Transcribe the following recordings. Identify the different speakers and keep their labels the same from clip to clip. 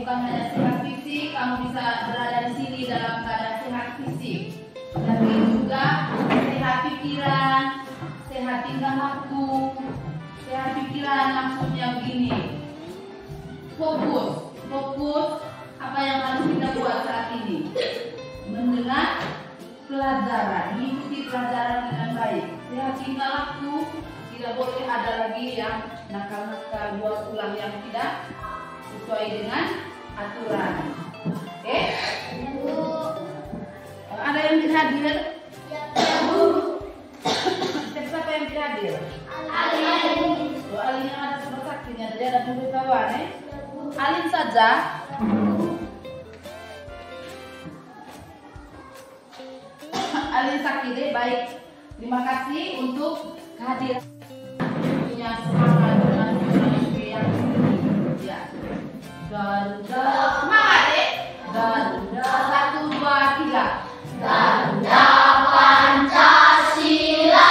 Speaker 1: bukan hanya sehat fisik, kamu bisa berada di sini dalam keadaan sehat fisik, tapi juga sehat pikiran, sehat tingkah laku. Sehat pikiran maksudnya begini, fokus apa yang harus kita buat saat ini, mendengar pelajaran, mengikuti pelajaran dengan baik. Sehat tingkah laku, tidak boleh ada lagi yang nakal-nakal, buat ulang yang tidak sesuai dengan aturan. Oke? Ada yang tidak hadir? Ya, Bu. Siapa yang tidak hadir? Alin. Alin yang ada sama sakitnya, jadi ada pemberitahuan ya. Alin saja. Alin sakit deh, baik. Terima kasih untuk kehadiran. Punya semangat dengan yang ya. Garuda semangat deh. Garuda 1, 2, 3. Garuda Pancasila.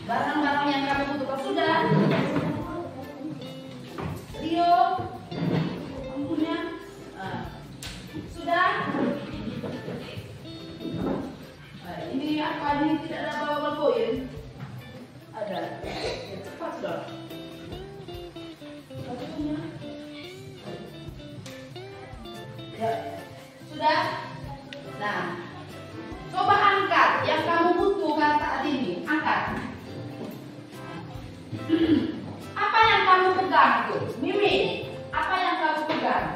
Speaker 1: Barang-barang yang kamu butuhkan sudah. Rio, ampunnya, sudah. Ini apa ini tidak ada bawa koin? Ada. Cepat dong. Ampunnya. Ya, sudah. Nah, coba angkat yang kamu butuhkan saat ini. Angkat. Apa yang kamu pegang tuh? Mimi, apa yang kamu pegang?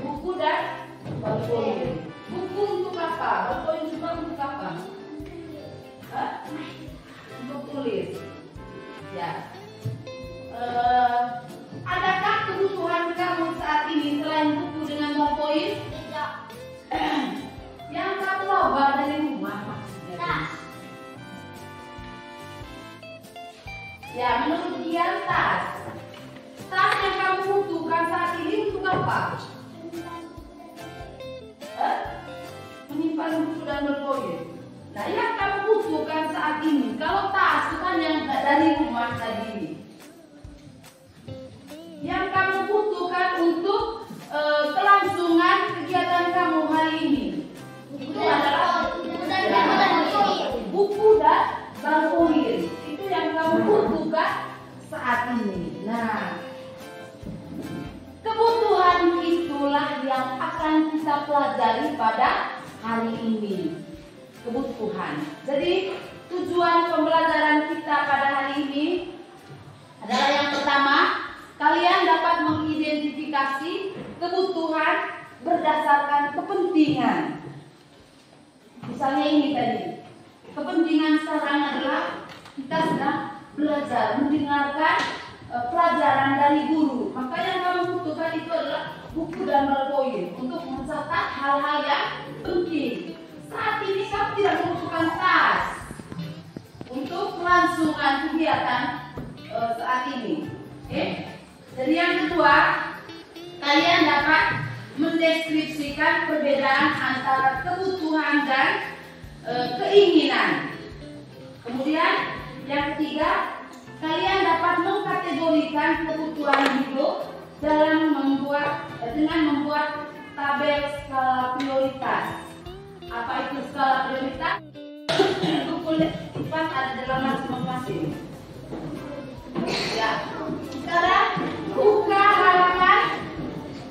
Speaker 1: Buku dan balkoin. Buku untuk apa? Balkoin juga untuk apa? Hah? Untuk tulis. Ya. Adakah kebutuhan kamu saat ini selain buku dengan balkoin? Tidak. Yang kamu bawa dari rumah maksudnya? Ya, menurut dia tas. Tas yang kamu butuhkan saat ini untuk apa? Menyimpan buku dan balkoin. Nah, yang kamu butuhkan saat ini, kalau tas itu kan yang dari rumah tadi. Yang kamu butuhkan untuk kelangsungan kegiatan kamu hari ini itu adalah buku dan balkoin. Yang kamu butuhkan saat ini. Nah, kebutuhan itulah yang akan kita pelajari pada hari ini. Kebutuhan. Jadi tujuan pembelajaran kita pada hari ini adalah yang pertama, kalian dapat mengidentifikasi kebutuhan berdasarkan kepentingan. Misalnya ini tadi, kepentingan sekarang adalah kita sedang belajar, mendengarkan pelajaran dari guru. Maka yang kamu butuhkan itu adalah buku dan ballpoint untuk mencatat hal-hal yang penting. Saat ini kamu tidak membutuhkan tas untuk kelangsungan kegiatan saat ini. Jadi yang kedua, kalian dapat mendeskripsikan perbedaan antara kebutuhan dan keinginan. Kemudian yang ketiga, kalian dapat mengkategorikan kebutuhan hidup dengan membuat tabel skala prioritas. Apa itu skala prioritas? Buku 4 ada dalam masing-masing. Ya. Sekarang buka halaman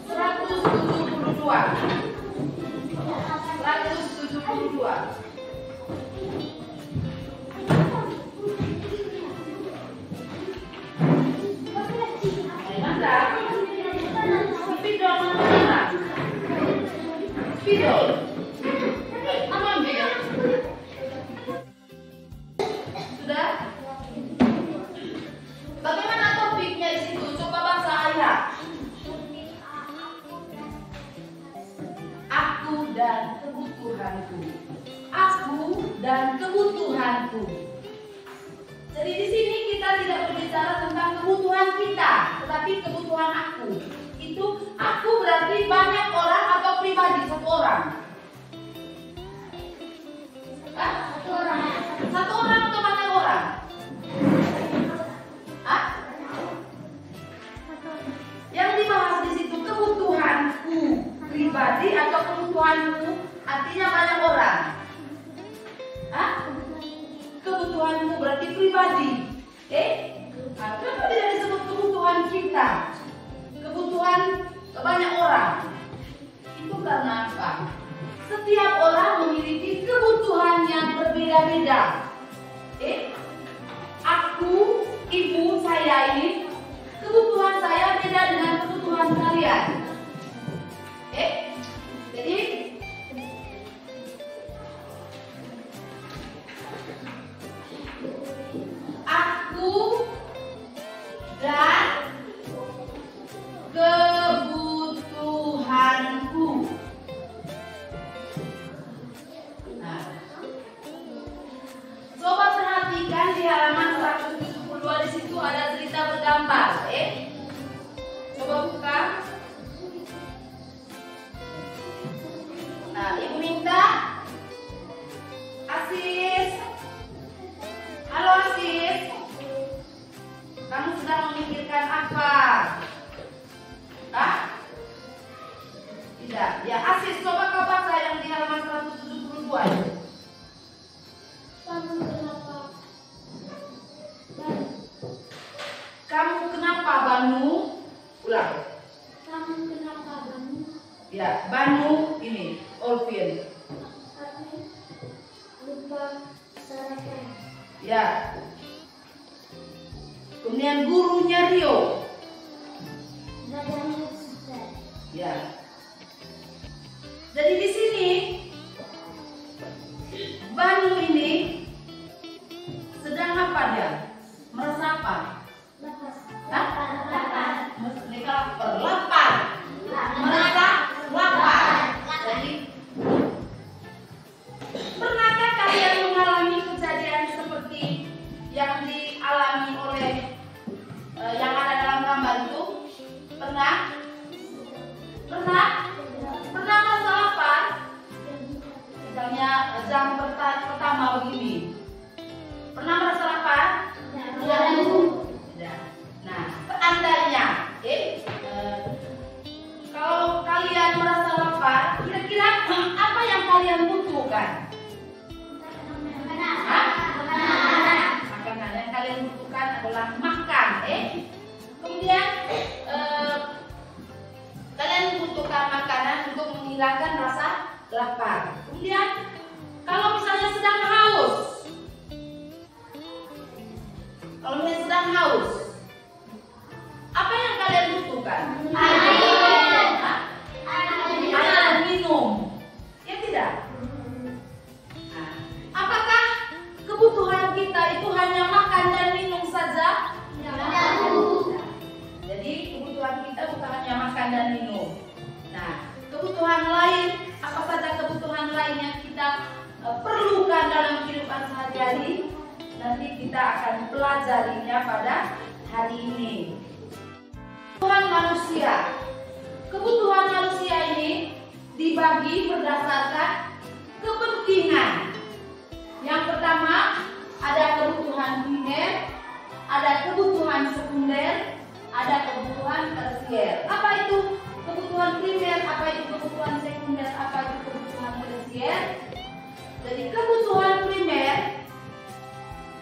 Speaker 1: 172. 172. Sudah? Bagaimana topiknya di situ? Coba baca ayat. Aku dan kebutuhanku. Aku dan kebutuhanku. Jadi di sini kita tidak berbicara tentang kebutuhan kita, tetapi kebutuhan aku. Itu aku berarti banyak orang atau pribadi satu orang? Satu orang. Satu orang atau banyak orang? Yang dibahas di situ kebutuhanku pribadi atau kebutuhanku artinya banyak orang. Kebutuhanku berarti pribadi. Kenapa tidak disebut kebutuhan kita? Kebutuhan banyak orang. Itu karena apa? Setiap orang memiliki kebutuhan yang berbeda-beda. Aku, ibu, saya ini kebutuhan saya beda dengan kebutuhan kalian. Jadi aku dan kebutuhanku. Nah, coba perhatikan di halaman 172 di situ ada cerita bergambar. Coba buka. Nah, ibu minta Asis. Halo Asis. Kamu sedang memikirkan apa? Tidak. Ya Asis, coba kau baca yang di halaman 172. Kamu kenapa Banu? Ulang.
Speaker 2: Kamu kenapa Banu?
Speaker 1: Ya, Banu ini, Olvin.
Speaker 2: Lupa sarapan.
Speaker 1: Ya. Kemudian gurunya Rio.
Speaker 2: Badannya susah.
Speaker 1: Ya. Jadi di sini Banu ini sedang apa dia? Merasa apa?
Speaker 2: Lepas.
Speaker 1: Lapar.
Speaker 2: Lapar.
Speaker 1: Merasa lapar. Jadi pernahkah kalian mengalami kejadian seperti yang dialami oleh yang ada dalam gambar itu? Pernah? Merasa lapar? Misalnya jam pertama begini. Pernah merasa lapar? Tidak. Nah, seandainya, kalau kalian merasa lapar, kira-kira apa yang kalian butuhkan? Makanan yang kalian butuhkan adalah makan. Kemudian kalian membutuhkan makanan untuk menghilangkan rasa lapar. Kemudian kalau misalnya sedang haus, apa yang kalian butuhkan? Air dan minum. Ya tidak? Nah, apakah kebutuhan kita itu hanya makan dan minum saja? Jadi kebutuhan kita bukan hanya makan dan minum. pelajarinya pada hari ini. Kebutuhan manusia. Kebutuhan manusia ini dibagi berdasarkan kepentingan. Yang pertama, ada kebutuhan primer, ada kebutuhan sekunder, ada kebutuhan tersier. Apa itu kebutuhan primer? Apa itu kebutuhan sekunder? Apa itu kebutuhan tersier? Jadi kebutuhan primer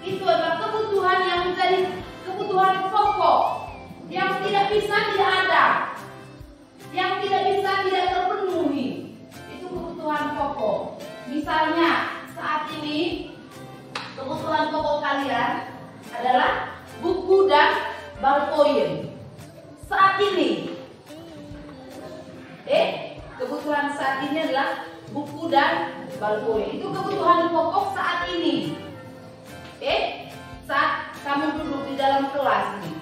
Speaker 1: itu adalah kebutuhan yang menjadi kebutuhan pokok, yang tidak bisa tidak ada, yang tidak bisa tidak terpenuhi. Itu kebutuhan pokok. Misalnya saat ini kebutuhan pokok kalian adalah buku dan ballpoint. Saat ini kebutuhan saat ini adalah buku dan ballpoint. Itu kebutuhan pokok saat ini. Saat kamu duduk di dalam kelas ini.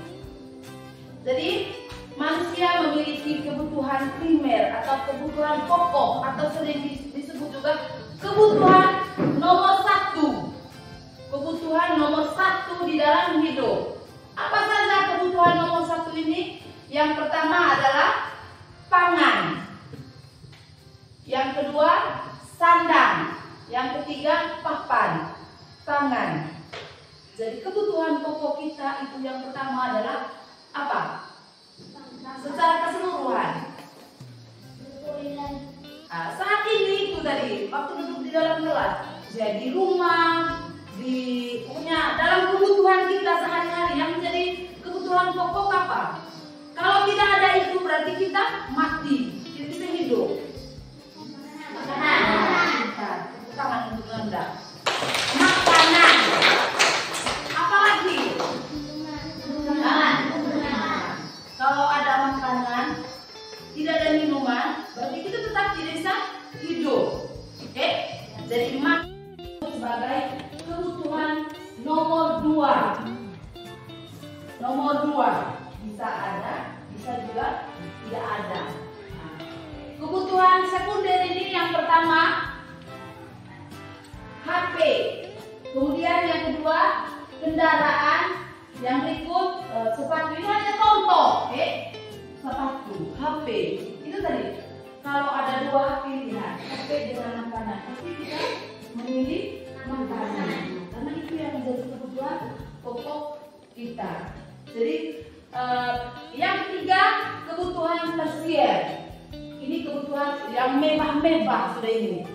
Speaker 1: Jadi manusia memiliki kebutuhan primer atau kebutuhan pokok, atau sering disebut juga kebutuhan nomor satu. Kebutuhan nomor satu di dalam hidup. Apa saja kebutuhan nomor satu ini? Yang pertama adalah pangan. Yang kedua sandang. Yang ketiga papan tangan. Jadi kebutuhan pokok kita itu yang pertama adalah apa? Secara keseluruhan. Saat ini itu tadi waktu duduk di dalam kelas, jadi rumah, dalam kebutuhan kita sehari-hari yang menjadi kebutuhan pokok apa? Kalau tidak ada itu berarti kita mati, tidak bisa hidup. Makanan, tangan untuk rendah. Makanan. Apalagi? Kalau ada makanan, tidak ada minuman, berarti kita tetap tidak bisa hidup. Jadi makan sebagai kebutuhan nomor dua. Nomor dua bisa ada, bisa juga tidak ada. Kebutuhan sekunder ini yang pertama HP, kemudian yang kedua kendaraan, yang berikut sepatu. Ini hanya contoh, sepatu, HP. Itu tadi. Kalau ada dua pilihan, HP dengan makanan, pasti kita memilih makanan, karena itu yang menjadi kebutuhan pokok kita. Jadi yang ketiga kebutuhan tersier. Ini kebutuhan yang mewah-mewah sudah ini.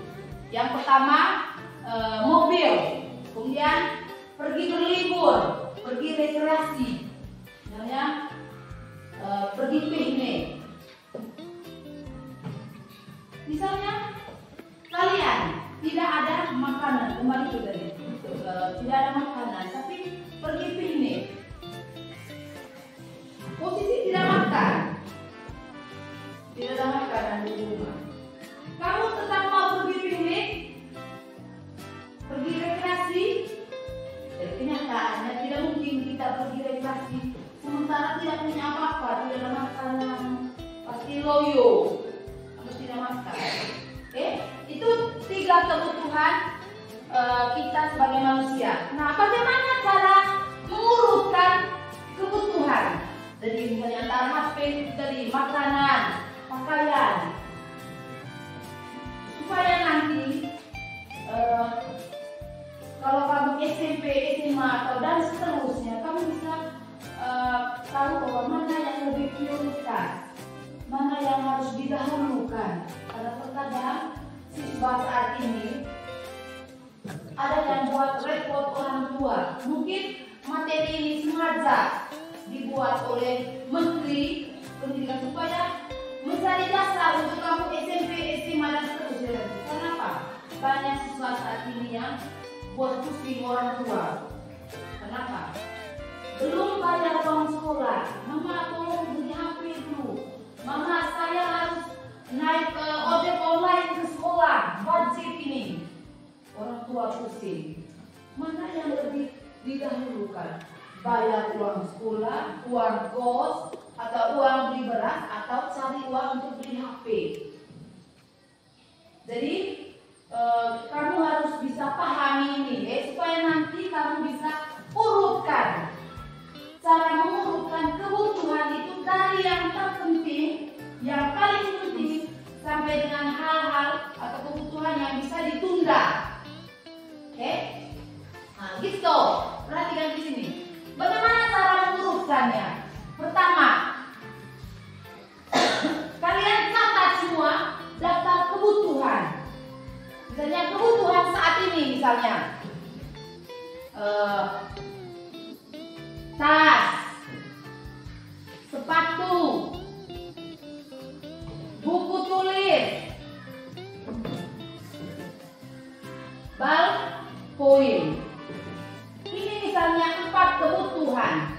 Speaker 1: Yang pertama mobil, kemudian pergi berlibur, pergi rekreasi, misalnya pergi piknik. Misalnya kalian tidak ada makanan, kembali ke tadi, tidak ada makanan, tapi pergi piknik. Posisi tidak makan, tidak ada makanan di rumah. Kamu tetap mau pergi piknik, pergi rekreasi. Jadi kenyataannya tidak mungkin kita pergi rekreasi sementara tidak punya apa-apa, tidak ada makanan, pasti loyo, atau tidak makan. Itu tiga kebutuhan kita sebagai manusia. Nah, bagaimana cara mengurutkan kebutuhan? Jadi misalnya antara HP, dari makanan, pakaian, supaya nanti kalau kamu SMP, SMA atau dan seterusnya, kamu bisa tahu bahwa mana yang lebih prioritas, mana yang harus didahulukan. Karena terkadang siswa saat ini ada yang buat repot orang tua. Mungkin materi ini sengaja dibuat oleh Menteri Pendidikan supaya mencari dasar untuk kamu SMP, SMA dan seterusnya. Kenapa? Banyak siswa saat ini yang buat pusing orang tua. Kenapa? Belum bayar uang sekolah. Mama tolong beli HP dulu. Mama saya harus naik ojek online ke sekolah. Wajib ini. Orang tua pusing. Mana yang lebih didahulukan? Bayar uang sekolah, uang kos, atau uang beli beras, atau cari uang untuk beli HP. Jadi kamu harus bisa pahami ini, supaya nanti kamu bisa urutkan cara mengurutkan kebutuhan itu dari yang terpenting, yang paling penting, sampai dengan hal-hal atau kebutuhan yang bisa ditunda. Oke? Nah, gitu. Perhatikan di sini. Bagaimana cara mengurutkannya? Pertama, kalian catat semua daftar kebutuhan. Misalnya kebutuhan saat ini, misalnya tas, sepatu, buku tulis, ballpoint. Ini misalnya 4 kebutuhan.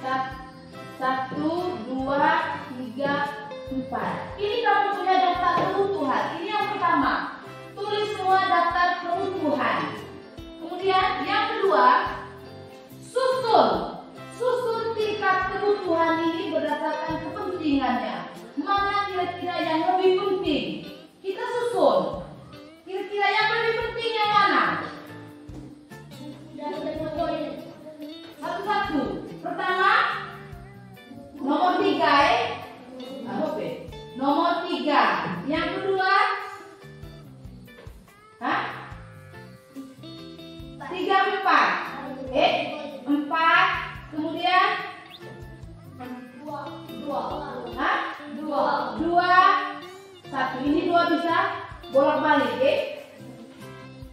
Speaker 1: 1, 2, 3, 4. Ini kamu punya daftar kebutuhan. Ini yang pertama. Tulis semua daftar kebutuhan. Kemudian yang kedua, susun tingkat kebutuhan ini berdasarkan kepentingannya. Mana kira-kira yang lebih penting? Kita susun. Kira-kira yang lebih penting yang mana? Satu-satu. Pertama, nomor 3 nomor 3. Yang kedua, 3, 4. 4. Kemudian 2, 1. Ini 2 bisa bolak-balik,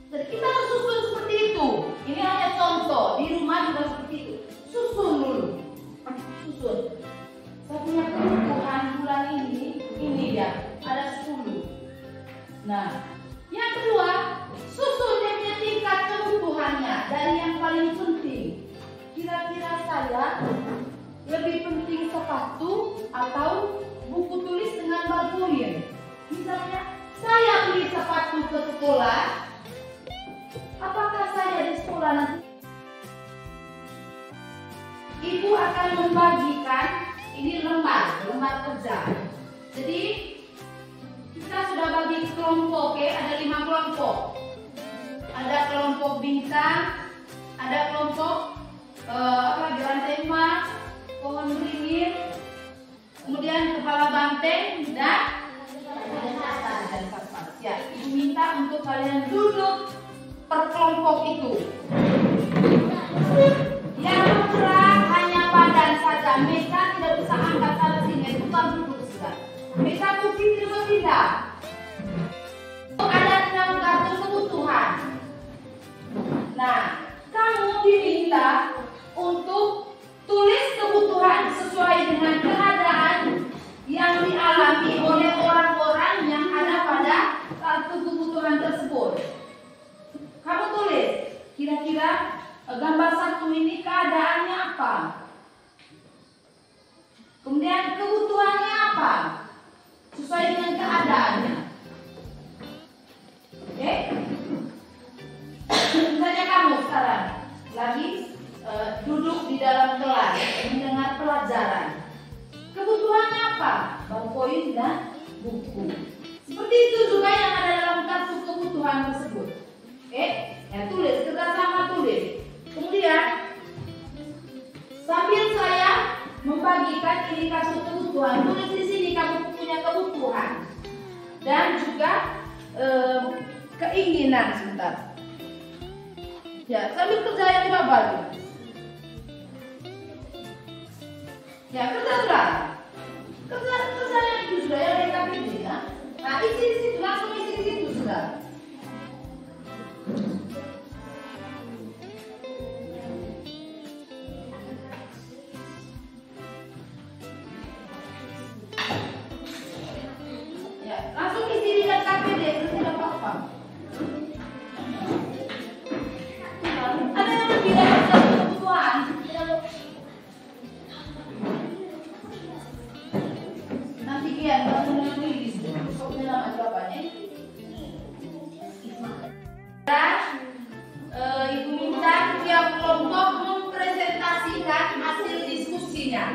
Speaker 1: Jadi kita harus susun seperti itu. Ini hanya contoh. Di rumah juga seperti itu. Susun dulu. Susun. Saya punya kebutuhan bulan ini dia ada 10. Nah, yang kedua, susun dia punya tingkat kebutuhannya dari yang paling penting. Kira-kira saya lebih penting sepatu atau buku tulis dengan ballpoint. Misalnya, saya beli sepatu ke sekolah. Apakah saya di sekolah nanti ibu akan membagikan ini lembar kerja. Jadi kita sudah bagi kelompok, ada 5 kelompok. Ada kelompok bintang, ada kelompok rantai emas, pohon beringin, kemudian kepala banteng dan kapas. Ya, ibu minta untuk kalian duduk per kelompok itu. Yang bergerak hanya badan saja. Meja tidak bisa angkat sana sini, bukan duduk sudah. Meja kursi tidak berpindah. Ada 6 kartu kebutuhan. Nah, kamu diminta untuk tulis kebutuhan sesuai dengan keadaan yang dialami oleh orang-orang yang ada pada kartu kebutuhan tersebut. Kamu tulis, kira-kira gambar 1 ini keadaannya apa? Kemudian kebutuhannya apa? Sesuai dengan keadaannya. Oke? Misalnya kamu sekarang lagi duduk di dalam kelas mendengar pelajaran. Kebutuhannya apa? Ballpoint dan buku. Seperti itu juga yang ada dalam kartu kebutuhan tersebut. Ya tulis, kerjasama tulis. Kemudian sambil saya membagikan ini kartu kebutuhan, tulis di sini kamu punya kebutuhan dan juga keinginan. Sebentar. Ya, sambil kerja yang dibabal. Ya, kerja sudah. Kerja yang itu sudah yang DKPD ya. Nah, isi di situ, langsung isi di situ sudah. Ya, langsung isi di DKPD, terus tidak apa-apa. Ada yang lebih dari kebutuhan. Nanti kian kamu menulis di situ. Soalnya nama jawabannya. Dan ibu minta tiap kelompok mempresentasikan hasil diskusinya.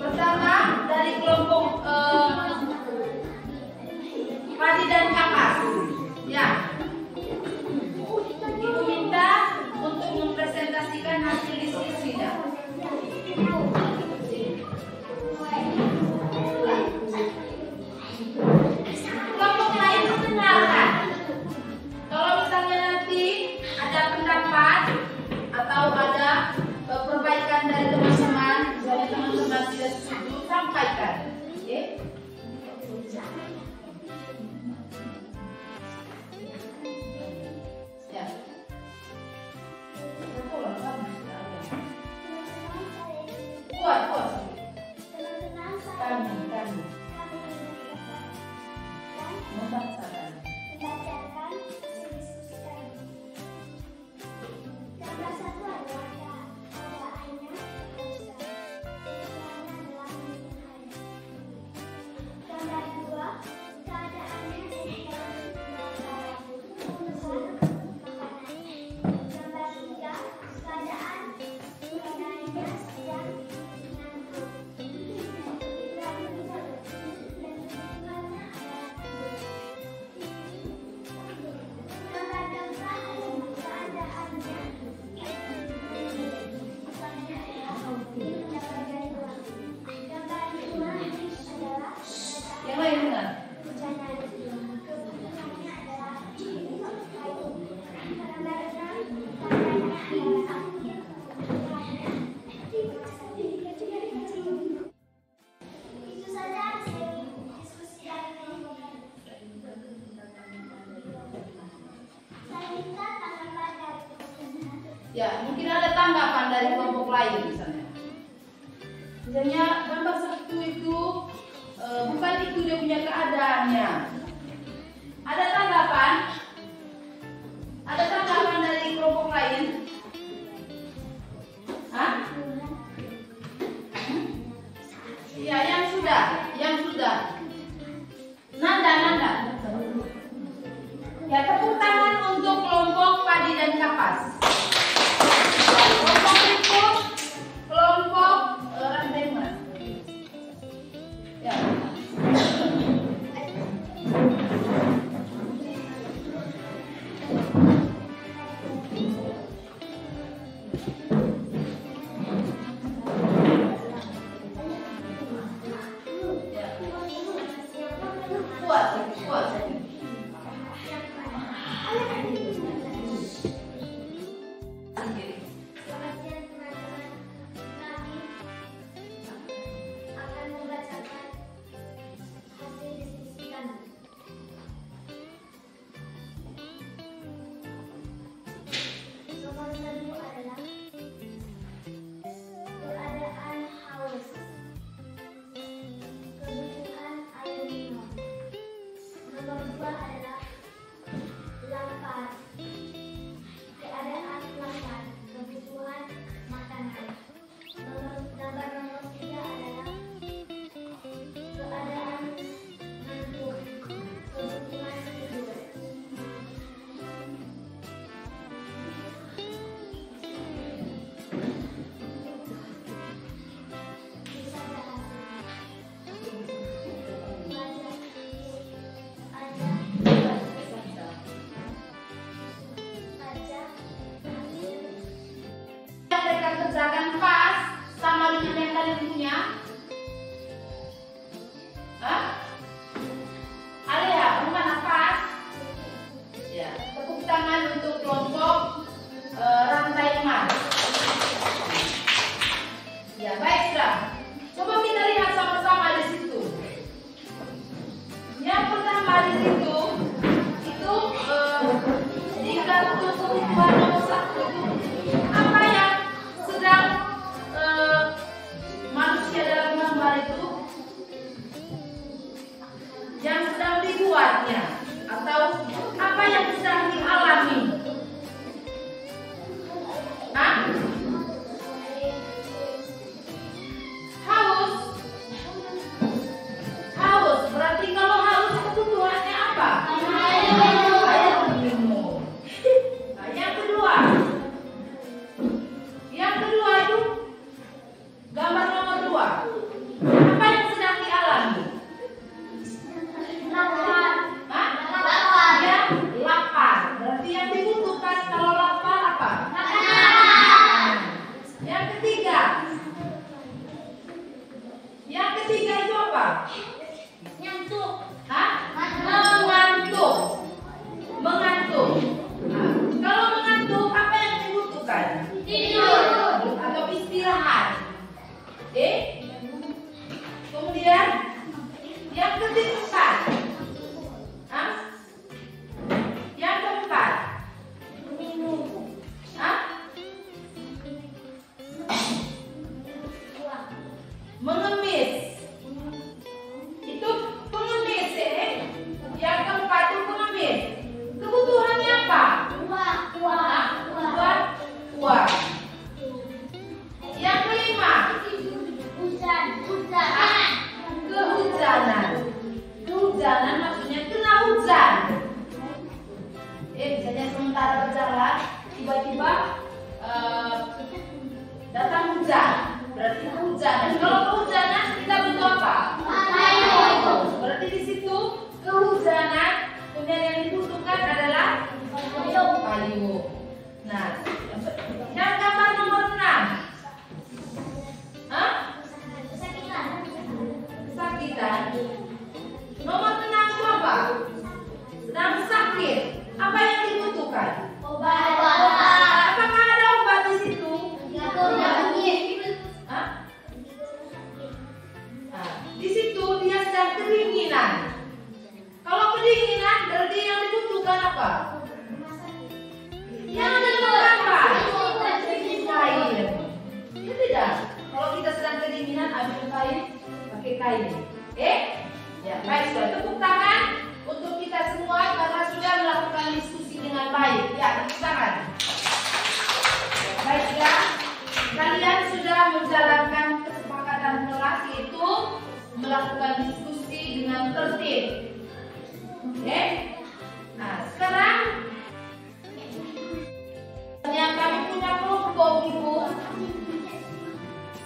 Speaker 1: Pertama dari kelompok padi dan kapas. Ya. Ibu minta untuk mempresentasikan Kuat, kuat.
Speaker 2: Teman-teman
Speaker 1: Kami
Speaker 2: kami
Speaker 1: membacakan.
Speaker 2: membacakan diskusi kami. Gambar satu adalah keadaannya Musa. Tujuannya adalah meninggal hari. Gambar dua, keadaannya Ehel dan urusan makanan. Gambar tiga, keadaan saudaranya sedang mengantuk.
Speaker 1: Yang lain dengar.
Speaker 2: Itu saja hasil diskusi hari ini. Saya minta tanggapan dari teman-teman.
Speaker 1: Ya, mungkin ada tanggapan dari kelompok lain misalnya. Misalnya gambar satu itu bukan itu dia punya keadaannya. Ada tanggapan? Ada tanggapan dari kelompok lain? Hah? Ya, yang sudah. Nanda. Ya, tepuk tangan untuk kelompok padi dan kapas. Kelompok itu kelompok rantai emas. Ya. Kuat.
Speaker 2: Selamat siang teman-teman. Kami akan membacakan hasil diskusi kami. Nomor satu adalah keadaan haus, kebutuhan air minum. Nomor dua adalah lapar, keadaan lapar, kebutuhan makanan. Gambar nomor tiga adalah keadaan ngantuk, kebutuhan tidur. Bisa
Speaker 1: Yang mereka kerjakan pas sama dengan yang kalian punya? Hah? Ada ya? Mana pas? Ya, tepuk tangan untuk kelompok rantai emas. Ya, baik sudah. Coba kita lihat sama-sama di situ. Yang pertama di situ itu di kartu kebutuhan nomor 1 itu apa yang sedang manusia dalam gambar itu yang sedang dibuatnya atau apa yang sedang dialami? Hah? Haus. Berarti kalau haus kebutuhannya apa? Air minum. Nah, yang kedua itu gambar nomor 2. Apa yang sedang dialami?
Speaker 2: lapar.
Speaker 1: Hah?
Speaker 2: Lapar.
Speaker 1: Ya, lapar. Berarti yang dibutuhkan kalau lapar apa?
Speaker 2: Makanan.
Speaker 1: Yang ketiga itu apa?
Speaker 2: Ngantuk.
Speaker 1: Hah? Mengantuk. Nah, kalau mengantuk apa yang dibutuhkan?
Speaker 2: Tidur.
Speaker 1: Atau istirahat. Oke? Kemudian yang keempat. Hah? Yang keempat.
Speaker 2: Minum.
Speaker 1: Hah?
Speaker 2: Uang.
Speaker 1: hujan, berarti kehujanan. Kalau kehujanan kita butuh apa? Berarti di situ kehujanan, kemudian yang dibutuhkan adalah payung. Nah, yang gambar nomor 6. Kesakitan. Nomor 6 itu apa? Sedang sakit. Apa yang dibutuhkan?
Speaker 2: Obat.
Speaker 1: Apakah ada obat di situ? Hah? Nah, di situ dia sedang kedinginan. Kalau kedinginan berarti yang dibutuhkan apa? Yang dibutuhkan apa? Kain. Ya tidak. Kalau kita sedang kedinginan ambil kain, pakai kain. Ya, baik, sudah tepuk tangan untuk kita semua karena sudah melakukan diskusi dengan baik. Ya, tepuk tangan. Baik ya, kalian sudah menjalankan kesepakatan kelas yaitu melakukan diskusi dengan tertib. Oke? Nah, sekarang yang kami punya kelompok ibu.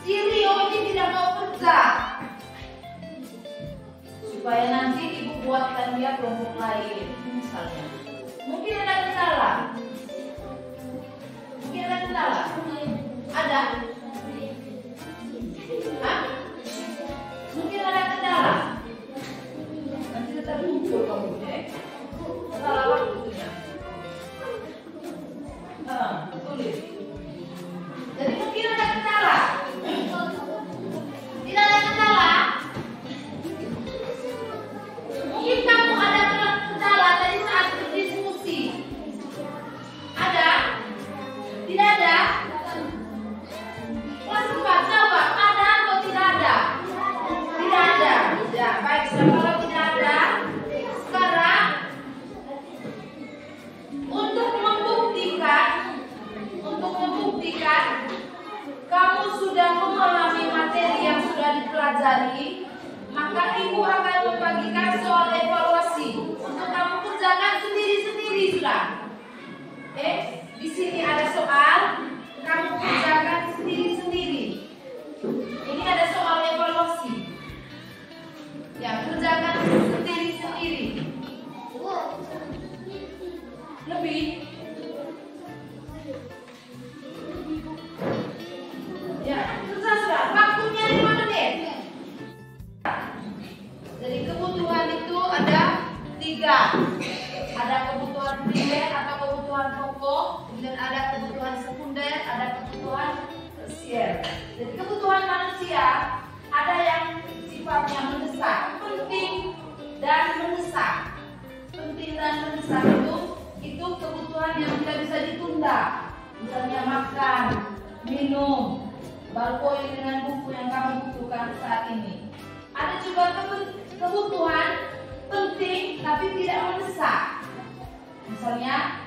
Speaker 1: Si Rio ini tidak mau kerja. Supaya nanti ibu buatkan dia kelompok lain, misalnya. Mungkin ada kendala. Mungkin ada kendala. Ada? Hah? Mungkin ada kendala. Nanti tetap kumpul kamu, ya. Salah waktunya. Tulis. Jadi mungkin ada kendala. Tidak ada kendala. Mungkin kamu ada kendala tadi saat berdiskusi. Ada? Tidak ada? Kelas 4 coba, ada atau tidak ada? Tidak ada. Ya, baik. Kalau tidak ada, sekarang untuk membuktikan kamu sudah memahami materi yang sudah dipelajari, maka ibu akan membagikan soal evaluasi untuk kamu kerjakan sendiri-sendiri sudah. Di sini ada soal, kamu kerjakan sendiri-sendiri. Ini ada soal evaluasi. Ya, kerjakan sendiri-sendiri. Lebih. Ya, selesai sudah. Waktunya 5 menit. Jadi kebutuhan itu ada 3. Ada kebutuhan primer atau kebutuhan pokok, kemudian ada kebutuhan sekunder, ada kebutuhan tersier. Jadi kebutuhan manusia ada yang sifatnya mendesak, penting dan mendesak. Penting dan mendesak itu kebutuhan yang tidak bisa ditunda. Misalnya makan, minum, ballpoint dengan buku yang kamu butuhkan saat ini. Ada juga kebutuhan penting tapi tidak mendesak. Misalnya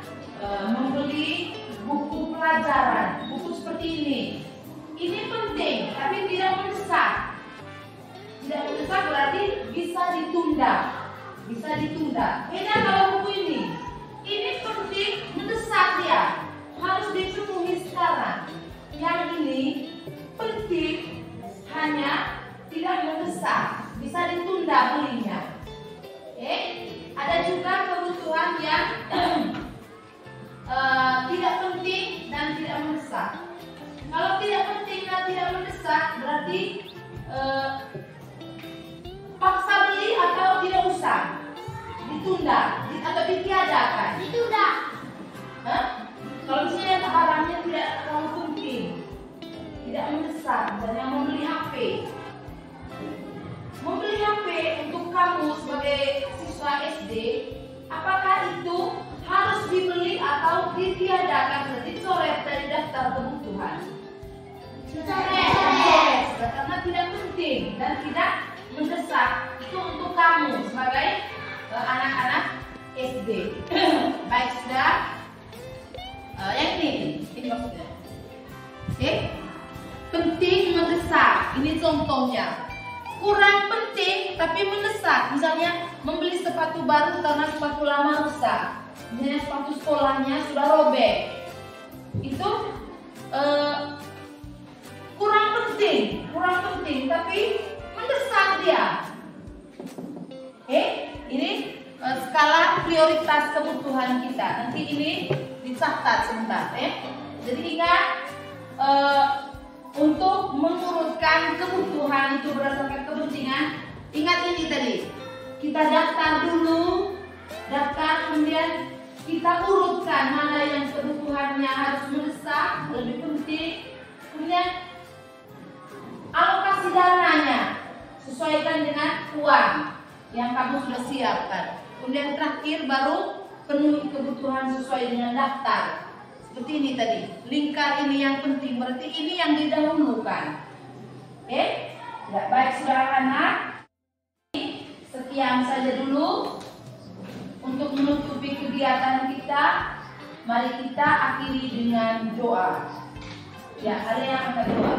Speaker 1: membeli buku pelajaran, buku seperti ini. Ini penting tapi tidak mendesak. Tidak mendesak berarti bisa ditunda. Bisa ditunda. Beda kalau buku ini. Ini penting, mendesak dia. Harus dipenuhi sekarang. Yang ini penting, hanya tidak mendesak. Bisa ditunda belinya. Ada juga kebutuhan yang tidak penting dan tidak mendesak. Kalau tidak penting dan tidak mendesak berarti paksa beli atau tidak usah, ditunda atau ditiadakan.
Speaker 2: Ditunda.
Speaker 1: Kalau misalnya barangnya tidak terlalu penting, tidak mendesak, misalnya membeli HP. Membeli HP untuk kamu sebagai siswa SD, apakah itu harus dibeli atau ditiadakan? Berarti coret dari daftar kebutuhan. Coret, karena tidak penting dan tidak mendesak. Itu untuk kamu sebagai anak-anak SD. Baik, sudah. Yang ini maksudnya. Penting mendesak. Ini contohnya. Kurang penting tapi mendesak. Misalnya membeli sepatu baru karena sepatu lama rusak. Misalnya sepatu sekolahnya sudah robek. Itu kurang kurang penting, tapi mendesak dia. Oke, ini skala prioritas kebutuhan kita. Nanti ini dicatat sebentar, Jadi ingat untuk mengurutkan kebutuhan itu berdasarkan kepentingan. Ingat ini tadi, kita daftar dulu, kemudian kita urutkan mana yang kebutuhannya harus mendesak, lebih penting. Kemudian alokasi dananya sesuaikan dengan uang yang kamu sudah siapkan. Kemudian terakhir baru penuhi kebutuhan sesuai dengan daftar. Seperti ini tadi, lingkar ini yang penting, berarti ini yang didahulukan. Oke? Ya, baik saudara anak. Sekian saja dulu untuk menutupi kegiatan kita. Mari kita akhiri dengan doa. Ya, ada yang akan doa.